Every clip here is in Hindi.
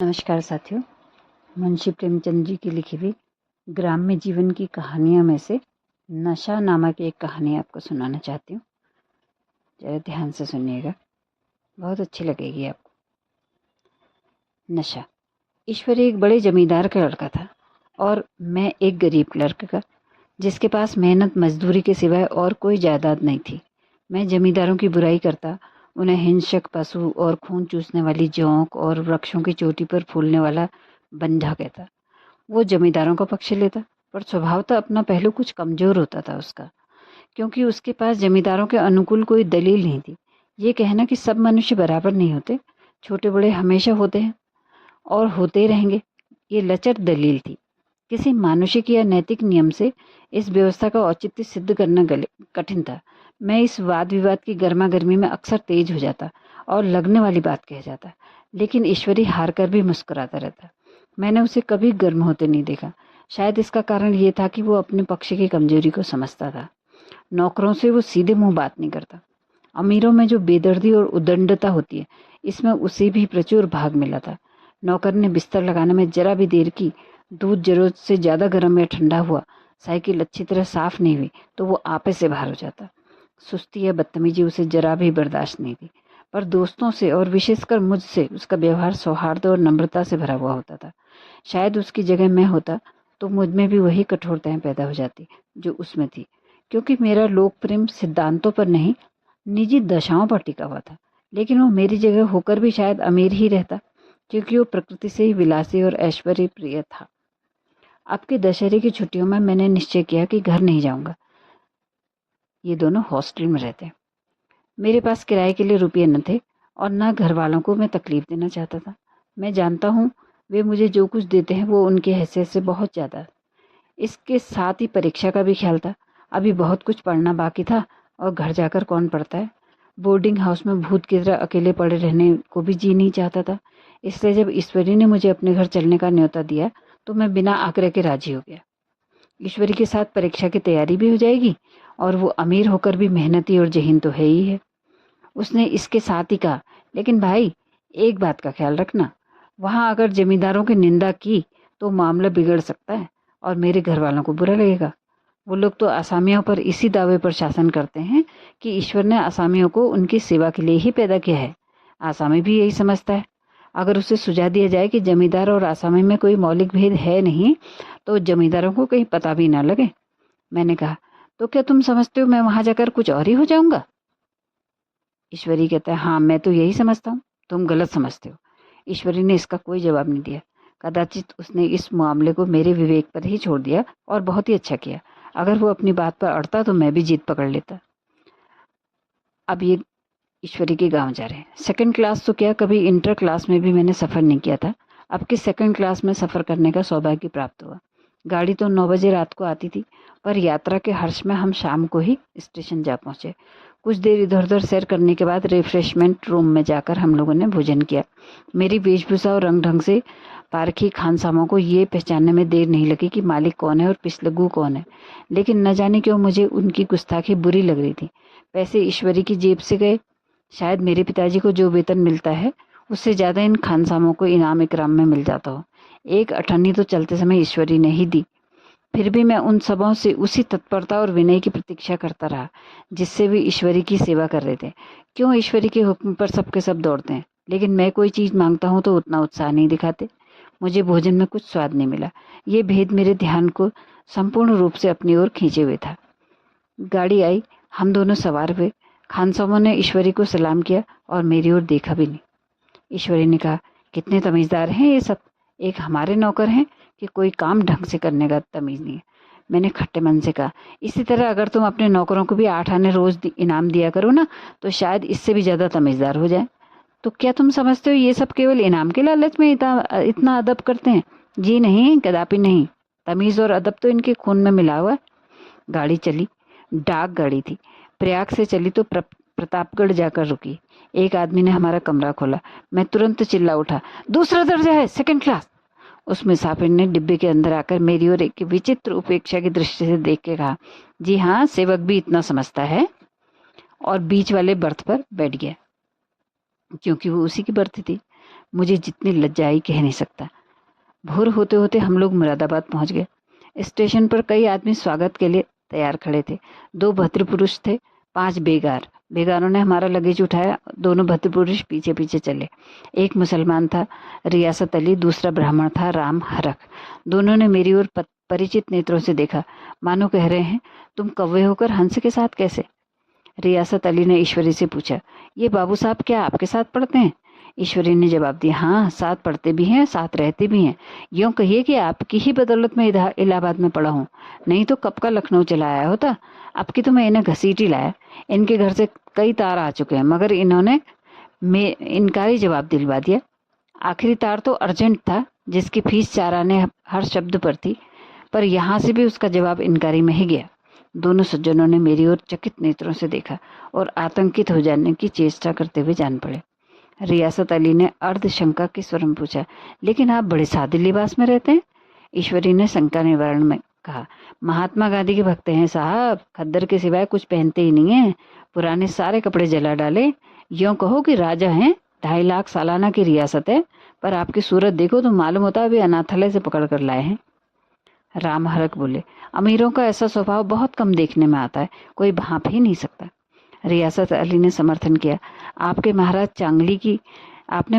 नमस्कार साथियों, मुंशी प्रेमचंद जी की लिखी हुई ग्राम्य जीवन की कहानियों में से नशा नामक एक कहानी आपको सुनाना चाहती हूँ। जरा ध्यान से सुनिएगा, बहुत अच्छी लगेगी आपको। नशा। ईश्वर एक बड़े जमींदार का लड़का था और मैं एक गरीब क्लर्क का, जिसके पास मेहनत मजदूरी के सिवाय और कोई जायदाद नहीं थी। मैं जमींदारों की बुराई करता, उन्हें हिंसक पशु और खून चूसने वाली जोंक और वृक्षों की चोटी पर फूलने वाला बंझा कहता। वो जमींदारों का पक्ष लेता, पर स्वभावतः अपना पहलू कुछ कमजोर होता था उसका, क्योंकि उसके पास जमींदारों के अनुकूल कोई दलील नहीं थी। ये कहना कि सब मनुष्य बराबर नहीं होते, छोटे बड़े हमेशा होते हैं और होते रहेंगे, ये लचर दलील थी। किसी मानुषिक या नैतिक नियम से इस व्यवस्था का औचित्य सिद्ध करना कठिन था। मैं इस वाद विवाद की गर्मा गर्मी में अक्सर तेज हो जाता और लगने वाली बात कह जाता, लेकिन ईश्वरी हार कर भी मुस्कुराता रहता। मैंने उसे कभी गर्म होते नहीं देखा। शायद इसका कारण ये था कि वो अपने पक्ष की कमजोरी को समझता था। नौकरों से वो सीधे मुंह बात नहीं करता। अमीरों में जो बेदर्दी और उदंडता होती है, इसमें उसे भी प्रचुर भाग मिला था। नौकर ने बिस्तर लगाने में जरा भी देर की, दूध जरूरत से ज्यादा गर्म या ठंडा हुआ, साइकिल अच्छी तरह साफ नहीं हुई तो वो आपे से बाहर हो जाता। सुस्ती या बदतमीजी उसे जरा भी बर्दाश्त नहीं थी, पर दोस्तों से और विशेषकर मुझसे उसका व्यवहार सौहार्द और नम्रता से भरा हुआ होता था। शायद उसकी जगह मैं होता तो मुझ में भी वही कठोरताएं पैदा हो जाती जो उसमें थी, क्योंकि मेरा लोक प्रेम सिद्धांतों पर नहीं, निजी दशाओं पर टिका हुआ था। लेकिन वो मेरी जगह होकर भी शायद अमीर ही रहता, क्योंकि वो प्रकृति से ही विलासी और ऐश्वर्य प्रिय था। अब के दशहरे की छुट्टियों में मैंने निश्चय किया कि घर नहीं जाऊंगा। ये दोनों हॉस्टल में रहते। मेरे पास किराए के लिए रुपये न थे और न घर वालों को मैं तकलीफ देना चाहता था। मैं जानता हूँ वे मुझे जो कुछ देते हैं वो उनकी हैसियत से बहुत ज़्यादा है। इसके साथ ही परीक्षा का भी ख्याल था। अभी बहुत कुछ पढ़ना बाकी था और घर जाकर कौन पढ़ता है। बोर्डिंग हाउस में भूत की तरह अकेले पड़े रहने को भी जी नहीं चाहता था। इसलिए जब ईश्वरी ने मुझे अपने घर चलने का न्योता दिया तो मैं बिना आग्रह के राजी हो गया। ईश्वरी के साथ परीक्षा की तैयारी भी हो जाएगी और वो अमीर होकर भी मेहनती और ज़हीन तो है ही है। उसने इसके साथ ही कहा, लेकिन भाई एक बात का ख्याल रखना, वहां अगर जमींदारों की निंदा की तो मामला बिगड़ सकता है और मेरे घर वालों को बुरा लगेगा। वो लोग तो असामियों पर इसी दावे पर शासन करते हैं कि ईश्वर ने असामियों को उनकी सेवा के लिए ही पैदा किया है। आसामी भी यही समझता है। अगर उसे सुझा दिया जाए कि जमींदार और आसामी में कोई मौलिक भेद है नहीं, तो जमींदारों को कहीं पता भी ना लगे। मैंने कहा, तो क्या तुम समझते हो मैं वहां जाकर कुछ और ही हो जाऊंगा? ईश्वरी कहता है, हाँ मैं तो यही समझता हूँ, तुम गलत समझते हो। ईश्वरी ने इसका कोई जवाब नहीं दिया। कदाचित उसने इस मामले को मेरे विवेक पर ही छोड़ दिया और बहुत ही अच्छा किया। अगर वो अपनी बात पर अड़ता तो मैं भी जीत पकड़ लेता। अब ये ईश्वरी के गांव जा रहे हैं। सेकंड क्लास तो क्या, कभी इंटर क्लास में भी मैंने सफ़र नहीं किया था। अब की सेकंड क्लास में सफ़र करने का सौभाग्य प्राप्त हुआ। गाड़ी तो 9 बजे रात को आती थी, पर यात्रा के हर्ष में हम शाम को ही स्टेशन जा पहुंचे। कुछ देर इधर उधर सैर करने के बाद रिफ्रेशमेंट रूम में जाकर हम लोगों ने भोजन किया। मेरी वेशभूषा और रंग ढंग से पारखी खानसामों को ये पहचानने में देर नहीं लगी कि मालिक कौन है और पिछलग्गू कौन है। लेकिन न जाने क्यों मुझे उनकी गुस्ताखी बुरी लग रही थी। पैसे ईश्वरी की जेब से गए। शायद मेरे पिताजी को जो वेतन मिलता है उससे ज़्यादा इन खानसामों को इनाम इकराम में मिल जाता हो। एक अठन्नी तो चलते समय ईश्वरी ने ही दी। फिर भी मैं उन सबों से उसी तत्परता और विनय की प्रतीक्षा करता रहा जिससे वे ईश्वरी की सेवा कर रहे थे। क्यों ईश्वरी के हुक्म पर सबके सब दौड़ते हैं, लेकिन मैं कोई चीज़ मांगता हूँ तो उतना उत्साह नहीं दिखाते। मुझे भोजन में कुछ स्वाद नहीं मिला। ये भेद मेरे ध्यान को संपूर्ण रूप से अपनी ओर खींचे हुए था। गाड़ी आई, हम दोनों सवार हुए। खानसामों ने ईश्वरी को सलाम किया और मेरी ओर देखा भी नहीं। ईश्वरी ने कहा, कितने तमीज़दार हैं ये सब। एक हमारे नौकर हैं कि कोई काम ढंग से करने का तमीज़ नहीं है। मैंने खट्टे मन से कहा, इसी तरह अगर तुम अपने नौकरों को भी 8 आने रोज इनाम दिया करो ना, तो शायद इससे भी ज़्यादा तमीज़दार हो जाए। तो क्या तुम समझते हो ये सब केवल इनाम के लालच में इतना अदब करते हैं? जी नहीं, कदापि नहीं। तमीज़ और अदब तो इनके खून में मिला हुआ है। गाड़ी चली। डाक गाड़ी थी। प्रयाग से चली तो प्रतापगढ़ जाकर रुकी। एक आदमी ने हमारा कमरा खोला। मैं तुरंत चिल्ला उठा, दूसरा दर्जा है, सेकंड क्लास। उस मुसाफिर ने डिब्बे के अंदर आकर मेरी ओर एक विचित्र उपेक्षा की दृष्टि से देख के कहा, जी हाँ, सेवक भी इतना समझता है। और बीच वाले बर्थ पर बैठ गया, क्योंकि वो उसी की बर्थ थी। मुझे जितनी लज्जा आई कह नहीं सकता। भोर होते होते हम लोग मुरादाबाद पहुंच गए। स्टेशन पर कई आदमी स्वागत के लिए तैयार खड़े थे। 2 भद्र पुरुष थे, 5 बेगार। बेगारों ने हमारा लगेज उठाया। दोनों भद्र पुरुष पीछे पीछे चले। एक मुसलमान था, रियासत अली, दूसरा ब्राह्मण था, राम हरक। दोनों ने मेरी ओर परिचित नेत्रों से देखा, मानो कह रहे हैं, तुम कौवे होकर हंस के साथ कैसे? रियासत अली ने ईश्वरी से पूछा, ये बाबू साहब क्या आपके साथ पढ़ते हैं? ईश्वरी ने जवाब दिया, हाँ, साथ पढ़ते भी हैं, साथ रहते भी हैं। यूँ कहिए कि आपकी ही बदौलत में इलाहाबाद में पढ़ा हूँ, नहीं तो कब का लखनऊ चला आया होता। अब की तो मैं इन्हें घसीट ही लाया। इनके घर से कई तार आ चुके हैं, मगर इन्होंने इनकारी जवाब दिलवा दिया। आखिरी तार तो अर्जेंट था, जिसकी फीस 4 आने हर शब्द पर थी, पर यहाँ से भी उसका जवाब इनकारी में ही गया। दोनों सज्जनों ने मेरी ओर चकित नेत्रों से देखा और आतंकित हो जाने की चेष्टा करते हुए जान पड़े। रियासत अली ने अर्ध शंका के स्वर में पूछा, लेकिन आप बड़े सादे लिबास में रहते हैं? ईश्वरी ने शंका निवारण में कहा, महात्मा गांधी के भक्त हैं साहब, खद्दर के सिवाय कुछ पहनते ही नहीं है। पुराने सारे कपड़े जला डाले। यूँ कहो कि राजा हैं, 2.5 लाख सालाना की रियासत है, पर आपकी सूरत देखो तो मालूम होता है अभी अनाथालय से पकड़ कर लाए हैं। राम हरक बोले, अमीरों का ऐसा स्वभाव बहुत कम देखने में आता है, कोई भांप ही नहीं सकता। रियासत अली ने समर्थन किया, आपने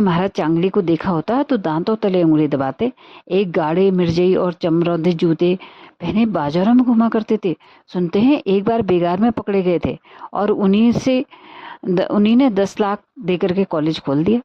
महाराज चांगली को देखा होता तो दांतों तले उंगली दबाते। एक गाढ़े मिर्जई और चमरौंधे जूते पहने बाजारों में घुमा करते थे। सुनते हैं एक बार बेगार में पकड़े गए थे और उन्हीं ने 10 लाख देकर के कॉलेज खोल दिया।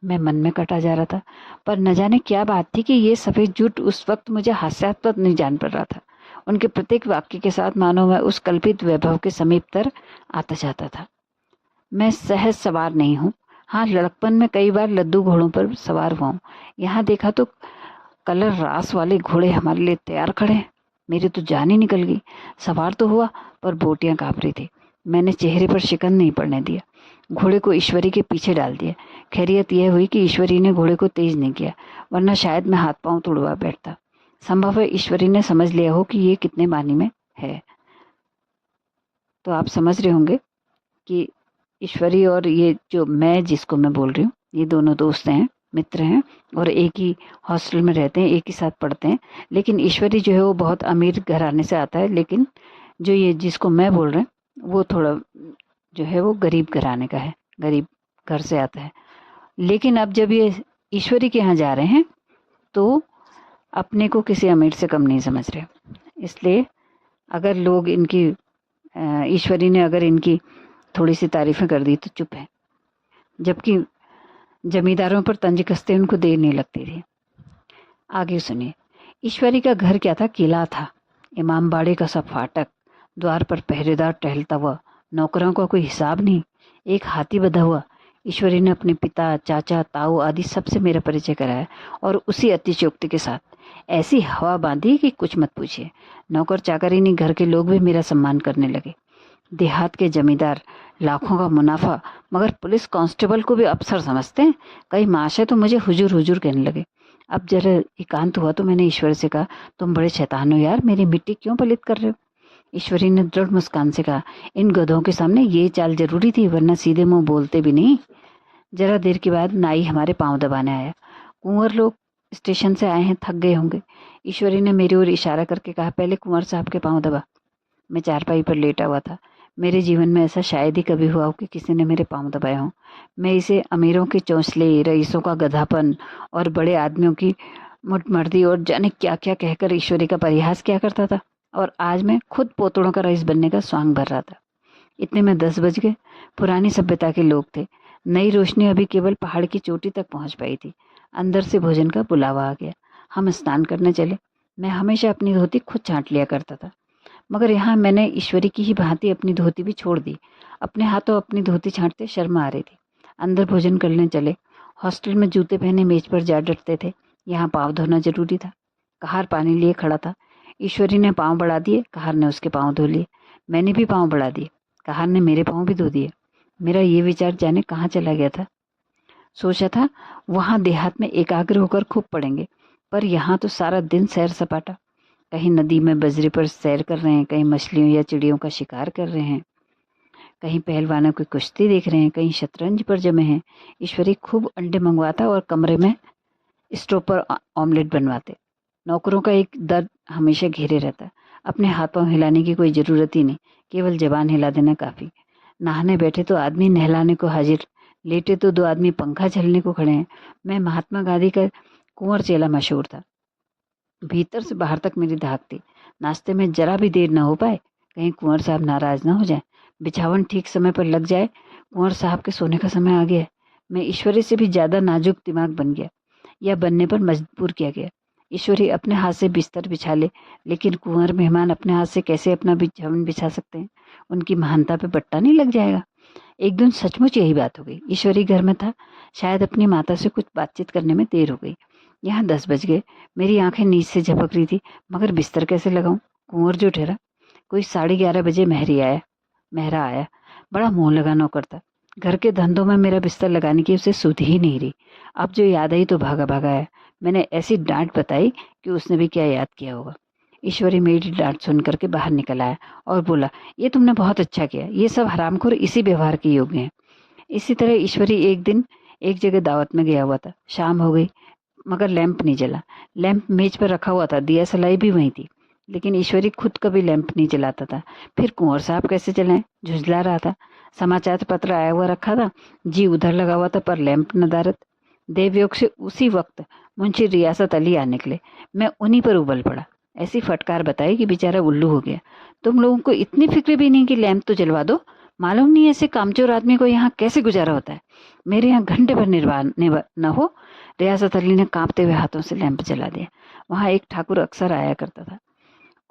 मैं मन में कटा जा रहा था, पर न जाने क्या बात थी कि ये सफ़ेद झूठ उस वक्त मुझे हास्यास्पद नहीं जान पड़ रहा था। उनके प्रत्येक वाक्य के साथ मानो मैं उस कल्पित वैभव के समीपतर आता जाता था। मैं सहज सवार नहीं हूँ। हाँ, लड़कपन में कई बार लद्दू घोड़ों पर सवार हुआ हूँ। यहाँ देखा तो कलर रास वाले घोड़े हमारे लिए तैयार खड़े हैं। मेरी तो जान ही निकल गई। सवार तो हुआ, पर बोटियां कांप रही थी। मैंने चेहरे पर शिकन नहीं पड़ने दिया। घोड़े को ईश्वरी के पीछे डाल दिया। खैरियत यह हुई कि ईश्वरी ने घोड़े को तेज नहीं किया, वरना शायद मैं हाथ पांव तुड़वा बैठता। संभव है ईश्वरी ने समझ लिया हो कि ये कितने मानी में है। तो आप समझ रहे होंगे कि ईश्वरी और ये जो मैं जिसको मैं बोल रही हूँ, ये दोनों दोस्त हैं, मित्र हैं, और एक ही हॉस्टल में रहते हैं, एक ही साथ पढ़ते हैं। लेकिन ईश्वरी जो है वो बहुत अमीर घराने से आता है, लेकिन जो ये जिसको मैं बोल रहे हैं वो थोड़ा जो है वो गरीब घराने का है, गरीब घर से आता है। लेकिन अब जब ये ईश्वरी के यहाँ जा रहे हैं तो अपने को किसी अमीर से कम नहीं समझ रहे। इसलिए अगर लोग इनकी ईश्वरी ने अगर इनकी थोड़ी सी तारीफें कर दी तो चुप है, जबकि जमींदारों पर तंज कसते उनको देर नहीं लगती थी। आगे सुनिए। ईश्वरी का घर क्या था? किला था। इमामबाड़े का सब फाटक, द्वार पर पहरेदार टहलता हुआ, नौकरों का कोई हिसाब नहीं, एक हाथी बंधा हुआ। ईश्वरी ने अपने पिता, चाचा, ताऊ आदि सबसे मेरा परिचय कराया, और उसी अतिशयोक्ति के साथ ऐसी हवा बांधी कि कुछ मत पूछिए। नौकर चाकर ही नहीं, घर के लोग भी मेरा सम्मान करने लगे। देहात के जमींदार, लाखों का मुनाफा, मगर पुलिस कांस्टेबल को भी अफसर समझते हैं। कई माशे तो मुझे हुजूर हुजूर कहने लगे। अब जरा एकांत हुआ तो मैंने ईश्वर से कहा, तुम बड़े शैतान हो यार, मेरी मिट्टी क्यों पलित कर रहे हो? ईश्वरी ने दृढ़ मुस्कान से कहा, इन गधों के सामने ये चाल जरूरी थी, वरना सीधे मुंह बोलते भी नहीं। जरा देर के बाद नाई हमारे पांव दबाने आया। कुंवर लोग स्टेशन से आए हैं, थक गए होंगे। ईश्वरी ने मेरी ओर इशारा करके कहा, पहले कुंवर साहब के पांव दबा। मैं चारपाई पर लेटा हुआ था। मेरे जीवन में ऐसा शायद ही कभी हुआ हो कि किसी ने मेरे पांव दबाए हों। मैं इसे अमीरों के चौंसले, रईसों का गधापन और बड़े आदमियों की मुठमर्दी और जाने क्या क्या कहकर ईश्वरी का परिहास किया करता था, और आज मैं खुद पोतड़ों का रईस बनने का स्वांग भर रहा था। इतने में 10 बज गए। पुरानी सभ्यता के लोग थे। नई रोशनी अभी केवल पहाड़ की चोटी तक पहुंच पाई थी। अंदर से भोजन का बुलावा आ गया। हम स्नान करने चले। मैं हमेशा अपनी धोती खुद छांट लिया करता था, मगर यहाँ मैंने ईश्वरी की ही भांति अपनी धोती भी छोड़ दी। अपने हाथों अपनी धोती छांटते शर्म आ रही थी। अंदर भोजन करने चले। हॉस्टल में जूते पहने मेज पर जा डटते थे। यहाँ पाँव धोना जरूरी था। कहार पानी लिए खड़ा था। ईश्वरी ने पाँव बढ़ा दिए, कहार ने उसके पाँव धो लिए। मैंने भी पाँव बढ़ा दिए, कहार ने मेरे पाँव भी धो दिए। मेरा ये विचार जाने कहाँ चला गया था। सोचा था वहाँ देहात में एकाग्र होकर खूब पढ़ेंगे, पर यहाँ तो सारा दिन सैर सपाटा। कहीं नदी में बजरे पर सैर कर रहे हैं, कहीं मछलियों या चिड़ियों का शिकार कर रहे हैं। कहीं पहलवानों की कुश्ती देख रहे हैं, कहीं शतरंज पर जमे हैं। ईश्वरी खूब अंडे मंगवाता और कमरे में स्टोव पर ऑमलेट बनवाते। नौकरों का एक दर्द हमेशा घेरे रहता। अपने हाथ पांव हिलाने की कोई ज़रूरत ही नहीं, केवल जबान हिला देना काफ़ी। नहाने बैठे तो आदमी नहलाने को हाजिर, लेटे तो दो आदमी पंखा झलने को खड़े हैं। मैं महात्मा गांधी का कुंवर चेला मशहूर था। भीतर से बाहर तक मेरी धाक थी। नाश्ते में जरा भी देर न हो पाए, कहीं कुंवर साहब नाराज न हो जाए, बिछावन ठीक समय पर लग जाए, कुंवर साहब के सोने का समय आ गया। मैं ईश्वरी से भी ज़्यादा नाजुक दिमाग बन गया, या बनने पर मजबूर किया गया। ईश्वरी अपने हाथ से बिस्तर बिछा ले, लेकिन कुंवर मेहमान अपने हाथ से कैसे अपना बिछावन बिछा सकते हैं? उनकी महानता पे पट्टा नहीं लग जाएगा? एक दिन सचमुच यही बात हो गई। ईश्वरी घर में था, शायद अपनी माता से कुछ बातचीत करने में देर हो गई। यहाँ 10 बज गए। मेरी आंखें नींद से झपक रही थी, मगर बिस्तर कैसे लगाऊं? कुंवर जो ठहरा। कोई 11:30 बजे मेहरा आया। बड़ा मुंह लगा नौकर था। घर के धंधों में मेरा बिस्तर लगाने की उसे सुध ही नहीं रही। अब जो याद आई तो भागा भागा आया। मैंने ऐसी डांट बताई कि उसने भी क्या याद किया होगा। ईश्वरी मेरी डांट सुन करके बाहर निकल आया और बोला, ये तुमने बहुत अच्छा किया। ये सब हरामखोर इसी व्यवहार के योग्य हैं। इसी तरह ईश्वरी एक दिन एक जगह दावत में गया हुआ था। शाम हो गई, मगर लैंप नहीं जला। लैंप मेज पर रखा हुआ था, दिया सलाई भी वहीं थी, लेकिन ईश्वरी खुद कभी लैंप नहीं जलाता था। फिर कुंवर साहब कैसे जलाएं? झुंझला रहा था। समाचार पत्र आया हुआ रखा था, जी उधर लगा हुआ था, पर लैंप नदारत। देवयोग से उसी वक्त मुंशी रियासत अली आ निकले। मैं उन्हीं पर उबल पड़ा। ऐसी फटकार बताई कि बेचारा उल्लू हो गया। तुम लोगों को इतनी फिक्र भी नहीं कि लैंप तो जलवा दो? मालूम नहीं ऐसे कामचोर आदमी को यहाँ कैसे गुजारा होता है। मेरे यहाँ घंटे भर निर्वाण न हो। रियासत अली ने कांपते हुए हाथों से लैंप जला दिया। वहां एक ठाकुर अक्सर आया करता था।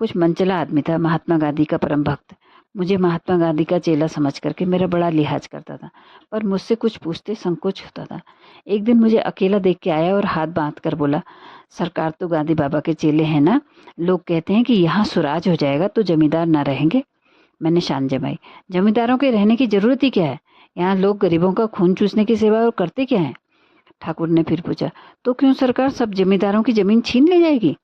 कुछ मनचला आदमी था, महात्मा गांधी का परम भक्त। मुझे महात्मा गांधी का चेला समझ करके मेरा बड़ा लिहाज करता था, पर मुझसे कुछ पूछते संकोच होता था। एक दिन मुझे अकेला देख के आया और हाथ बांध कर बोला, सरकार तो गांधी बाबा के चेले हैं ना? लोग कहते हैं कि यहाँ सुराज हो जाएगा तो जमींदार ना रहेंगे। मैंने शान जमाई, जमींदारों के रहने की जरूरत ही क्या है? यहाँ लोग गरीबों का खून चूसने की सेवा और करते क्या है? ठाकुर ने फिर पूछा, तो क्यों सरकार सब जमींदारों की जमीन छीन ले जाएगी?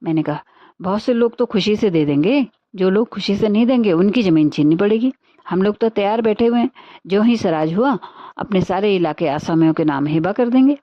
मैंने कहा, बहुत से लोग तो खुशी से दे देंगे, जो लोग खुशी से नहीं देंगे उनकी जमीन छीननी पड़ेगी। हम लोग तो तैयार बैठे हुए हैं, जो ही स्वराज हुआ अपने सारे इलाके आसामियों के नाम हिबा कर देंगे।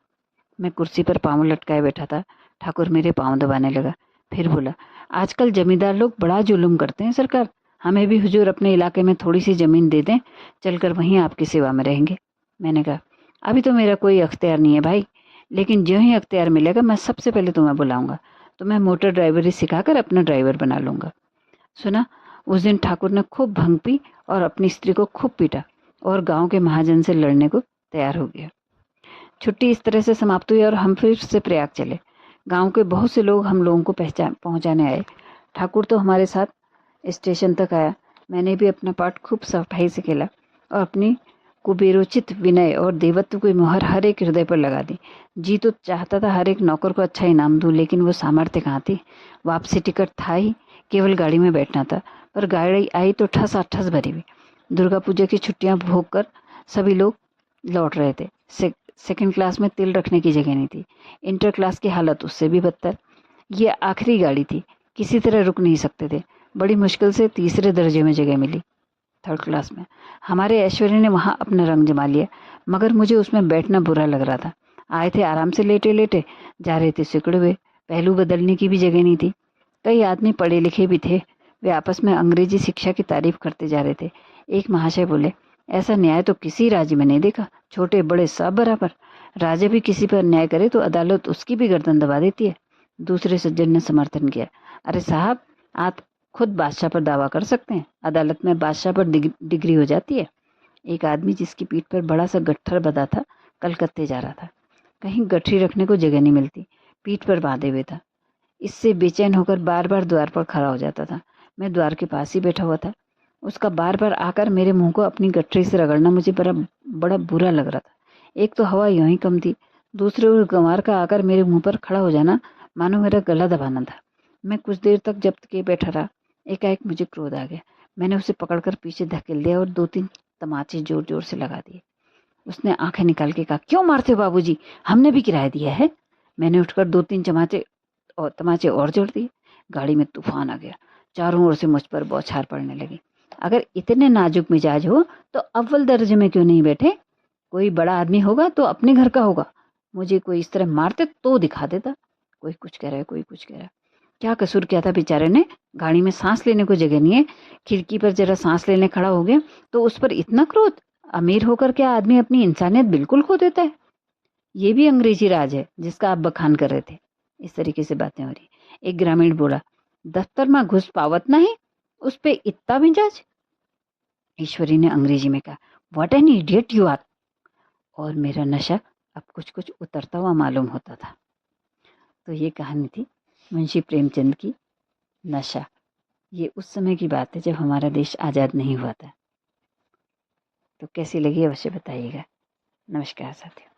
मैं कुर्सी पर पांव लटकाए बैठा था। ठाकुर मेरे पांव दबाने लगा, फिर बोला, आजकल जमींदार लोग बड़ा जुल्म करते हैं सरकार। हमें भी हुजूर अपने इलाके में थोड़ी सी जमीन दे दें, चलकर वहीं आपकी सेवा में रहेंगे। मैंने कहा, अभी तो मेरा कोई अख्तियार नहीं है भाई, लेकिन जो ही अख्तियार मिलेगा मैं सबसे पहले तुम्हें बुलाऊंगा। तो मैं मोटर ड्राइवरी सिखाकर अपना ड्राइवर बना लूंगा। सुना, उस दिन ठाकुर ने खूब भंग पी और अपनी स्त्री को खूब पीटा और गांव के महाजन से लड़ने को तैयार हो गया। छुट्टी इस तरह से समाप्त हुई और हम फिर से प्रयाग चले। गांव के बहुत से लोग हम लोगों को पहुंचाने आए। ठाकुर तो हमारे साथ स्टेशन तक आया। मैंने भी अपना पाठ खूब सफाई से खेला और अपनी कुबेरोचित विनय और देवत्व की मुहर हर एक हृदय पर लगा दी। जी तो चाहता था हर एक नौकर को अच्छा इनाम दूं, लेकिन वो सामर्थ्य कहाँ थी। वापसी टिकट था ही, केवल गाड़ी में बैठना था, पर गाड़ी आई तो ठस ठस भरी हुई। दुर्गा पूजा की छुट्टियां भोग कर सभी लोग लौट रहे थे। सेकंड क्लास में तिल रखने की जगह नहीं थी। इंटर क्लास की हालत उससे भी बदतर। ये आखिरी गाड़ी थी, किसी तरह रुक नहीं सकते थे। बड़ी मुश्किल से तीसरे दर्जे में जगह मिली, थर्ड क्लास में। हमारे ऐश्वर्य ने वहाँ अपना रंग जमा लिया, मगर मुझे उसमें बैठना बुरा लग रहा था। आए थे आराम से लेटे लेटे, जा रहे थे सिकुड़े हुए। पहलू बदलने की भी जगह नहीं थी। कई आदमी पढ़े लिखे भी थे, वे आपस में अंग्रेजी शिक्षा की तारीफ करते जा रहे थे। एक महाशय बोले, ऐसा न्याय तो किसी राज्य में नहीं देखा, छोटे बड़े सब बराबर। राजा भी किसी पर अन्याय करे तो अदालत उसकी भी गर्दन दबा देती है। दूसरे सज्जन ने समर्थन किया, अरे साहब, आप खुद बादशाह पर दावा कर सकते हैं, अदालत में बादशाह पर डिग्री हो जाती है। एक आदमी जिसकी पीठ पर बड़ा सा गट्ठर बंधा था, कलकत्ते जा रहा था। कहीं गठरी रखने को जगह नहीं मिलती, पीठ पर बांधे हुए था। इससे बेचैन होकर बार बार द्वार पर खड़ा हो जाता था। मैं द्वार के पास ही बैठा हुआ था। उसका बार बार आकर मेरे मुंह को अपनी गठरी से रगड़ना मुझे बड़ा बुरा लग रहा था। एक तो हवा यूं ही कम थी, दूसरे ओर गंवार का आकर मेरे मुंह पर खड़ा हो जाना मानो मेरा गला दबाना था। मैं कुछ देर तक जब्त किए बैठा रहा। एकाएक मुझे क्रोध आ गया। मैंने उसे पकड़कर पीछे धकेल दिया और 2-3 तमाचे जोर जोर से लगा दिए। उसने आंखें निकाल के कहा, क्यों मारते हो बाबूजी, हमने भी किराया दिया है। मैंने उठकर 2-3 तमाचे और जोड़ दिए। गाड़ी में तूफान आ गया। चारों ओर से मुझ पर बौछार पड़ने लगी। अगर इतने नाजुक मिजाज हो तो अव्वल दर्जे में क्यों नहीं बैठे? कोई बड़ा आदमी होगा तो अपने घर का होगा। मुझे कोई इस तरह मारते तो दिखा देता। कोई कुछ कह रहा है, कोई कुछ कह रहा है। क्या कसूर किया था बेचारे ने? गाड़ी में सांस लेने को जगह नहीं है, खिड़की पर जरा सांस लेने खड़ा हो गया तो उस पर इतना क्रोध। अमीर होकर क्या आदमी अपनी इंसानियत बिल्कुल खो देता है? ये भी अंग्रेजी राज है जिसका आप बखान कर रहे थे। इस तरीके से बातें हो रही। एक ग्रामीण बोला, दफ्तर में घुस पावत नहीं, उस पे इतना मिजाज। ईश्वरी ने अंग्रेजी में कहा, what an idiot you are. और मेरा नशा अब कुछ कुछ उतरता हुआ मालूम होता था। तो ये कहानी थी मुंशी प्रेमचंद की नशा। ये उस समय की बात है जब हमारा देश आज़ाद नहीं हुआ था। तो कैसी लगी अवश्य बताइएगा। नमस्कार साथियों।